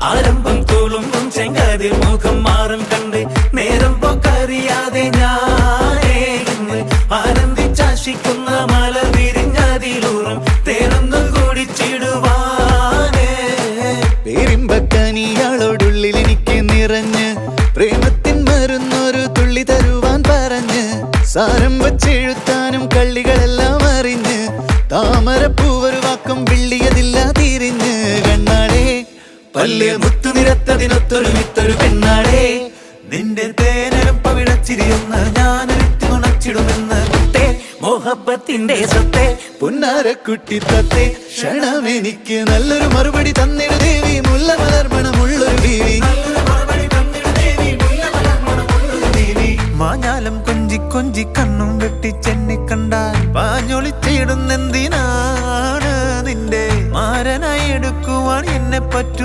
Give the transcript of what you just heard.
ആരംഭം തോളുമ്പും ചെങ്കാതിൽ മുഖം മാറും കണ്ട് നേരം പോക്കറിയാതെ ഞാനേ ഇന്ന് ആനന്ദിച്ചാശിക്കുന്ന മല വിരിഞ്ഞതിലൂറും തേനൊന്നു കൂടിച്ചിടുവാനേ. പേരിമ്പക്കനിയാളോടുള്ളിൽ എനിക്ക് നിറഞ്ഞ് പ്രേമത്തിൻ മരുന്നൊരു തുള്ളി തരുവാൻ പറഞ്ഞ് സാരം വച്ചെഴുത്താനും കള്ളികളെല്ലാം അറിഞ്ഞ് താമരപ്പൂവൊരു വാക്കം വിള്ളിയതില്ല തിരിഞ്ഞ് കണ്ണാടേ പല്ല് മുത്തു നിരത്തതിനൊത്തൊരു വിത്തൊരു പെണ്ണാടേ നിന്റെ തേനരം പവിടച്ചിരിയൊന്ന് ഞാനൊരുത്തി ഉണച്ചിടുമെന്ന് കുട്ടേ മോഹബത്തിന്റെ സത്തേ പുന്നാരക്കുട്ടി തത്തേ ക്ഷണമെനിക്ക് നല്ലൊരു മറുപടി തന്നിടു ദേവി മുല്ല മലർമണമുള്ളൊരു ബീവി മാഞ്ഞാലം കൊഞ്ചി കൊഞ്ചി കണ്ണും വെട്ടി ചെന്നി കണ്ടാൽ പാഞ്ഞൊളിച്ചിടുന്നെന്തിനാണ് നിന്റെ മാരനായി എടുക്കുവാൻ എന്നെ പറ്റൂ